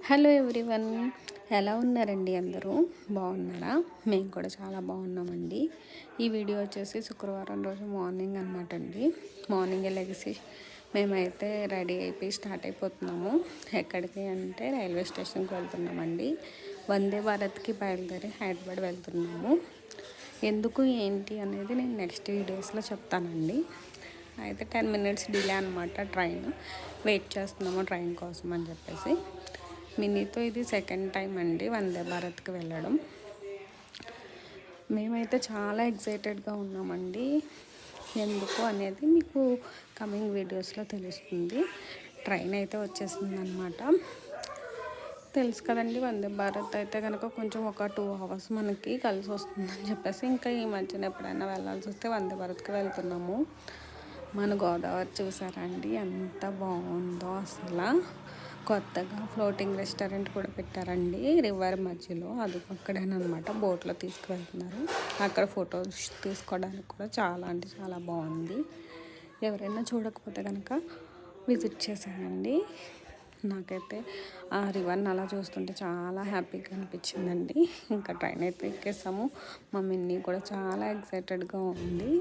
Hello everyone, ఎలా ఉన్నారండి? అందరూ బాగున్నారా? మేము కూడా చాలా బాగున్నామండి. ఈ వీడియో వచ్చేసి శుక్రవారం రోజు మార్నింగ్ అనమాట అండి. మార్నింగే లెగిసి మేమైతే రెడీ అయిపోయి స్టార్ట్ అయిపోతున్నాము. ఎక్కడికి అంటే రైల్వే స్టేషన్కి వెళ్తున్నామండి. వందే భారత్కి బయలుదేరి హైదరాబాద్ వెళ్తున్నాము. ఎందుకు ఏంటి అనేది నేను నెక్స్ట్ వీడియోస్లో చెప్తానండి. అయితే 10 minutes డిలే అనమాట. ట్రైన్ వెయిట్ చేస్తున్నాము ట్రైన్ కోసం అని చెప్పేసి. మినీతో ఇది సెకండ్ టైం అండి వందే భారత్కి వెళ్ళడం. మేమైతే చాలా ఎక్సైటెడ్గా ఉన్నామండి. ఎందుకు అనేది మీకు కమింగ్ వీడియోస్లో తెలుస్తుంది. ట్రైన్ అయితే వచ్చేసింది అనమాట. తెలుసు కదండి, వందే భారత్ అయితే కనుక కొంచెం ఒక 2 hours మనకి కలిసి వస్తుందని చెప్పేసి ఇంకా ఈ మధ్యన ఎప్పుడైనా వెళ్ళాల్సి వస్తే వందే భారత్కి వెళ్తున్నాము. మన గోదావరి చూసారా అండి, ఎంత బాగుందో అసలు. కొత్తగా ఫ్లోటింగ్ రెస్టారెంట్ కూడా పెట్టారండి రివర్ మధ్యలో. అది అక్కడేనమాట బోట్లో తీసుకువెళ్తున్నారు. అక్కడ ఫొటోస్ తీసుకోవడానికి కూడా చాలా అంటే చాలా బాగుంది. ఎవరైనా చూడకపోతే కనుక విజిట్ చేశానండి. నాకైతే ఆ రివర్ని అలా చూస్తుంటే చాలా హ్యాపీగా అనిపించిందండి. ఇంకా ట్రైన్ అయితే ఎక్కేసాము. మా మిన్నీ కూడా చాలా ఎక్సైటెడ్గా ఉంది.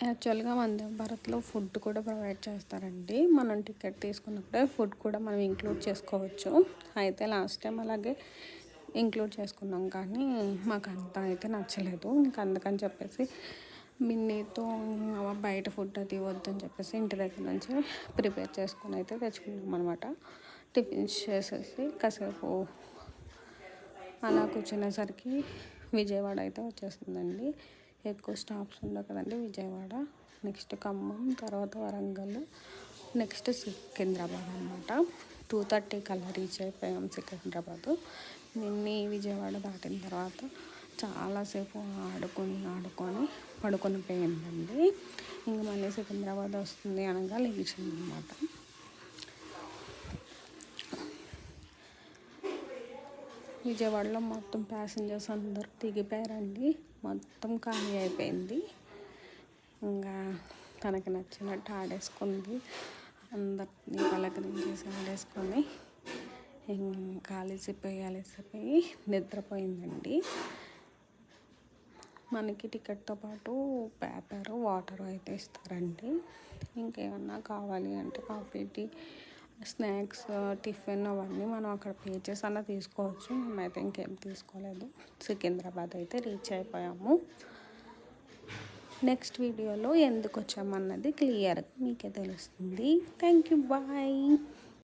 యాక్చువల్గా వందే భారత్లో ఫుడ్ కూడా ప్రొవైడ్ చేస్తారండి. మనం టికెట్ తీసుకున్నప్పుడే ఫుడ్ కూడా మనం ఇంక్లూడ్ చేసుకోవచ్చు. అయితే లాస్ట్ టైం అలాగే ఇంక్లూడ్ చేసుకున్నాం, కానీ మాకు అంతా అయితే నచ్చలేదు. ఇంకా అందుకని చెప్పేసి మిన్నీతో బయట ఫుడ్ అది వద్దని చెప్పేసి ఇంటి దగ్గర నుంచి ప్రిపేర్ చేసుకుని అయితే తెచ్చుకున్నాం అనమాట. టిఫిన్స్ చేసేసి కాసేపు అలా కూర్చునేసరికి విజయవాడ అయితే వచ్చేసిందండి. ఎక్కువ స్టాప్స్ ఉండవు కదండి విజయవాడ. నెక్స్ట్ ఖమ్మం, తర్వాత వరంగల్, నెక్స్ట్ సికింద్రాబాద్ అనమాట. 2:30 కల్లా రీచ్ అయిపోయాం సికింద్రాబాద్. నిన్నీ విజయవాడ దాటిన తర్వాత చాలాసేపు ఆడుకొని పడుకొని పోయిందండి. ఇంక మళ్ళీ సికింద్రాబాద్ వస్తుంది అనగా లేచింది అనమాట. విజయవాడలో మొత్తం ప్యాసింజర్స్ అందరూ దిగిపోయారండి. మొత్తం ఖాళీ అయిపోయింది. ఇంకా తనకి నచ్చినట్టు ఆడేసుకుంది. అందరినీ పలకరించేసి ఆడేసుకొని ఇంకా అలసిపోయి నిద్రపోయిందండి. మనకి టికెట్తో పాటు పేపర్, వాటర్ అయితే ఇస్తారండి. ఇంకేమన్నా కావాలి అంటే కాఫీ, టీ, స్నాక్స్, టిఫిన్ అవన్నీ మనం అక్కడ పే చేసి అలా తీసుకోవచ్చు. మేమైతే ఇంకేం తీసుకోలేదు. సికింద్రాబాద్ అయితే రీచ్ అయిపోయాము. నెక్స్ట్ వీడియోలో ఎందుకు వచ్చామన్నది క్లియర్గా మీకే తెలుస్తుంది. Thank you, bye.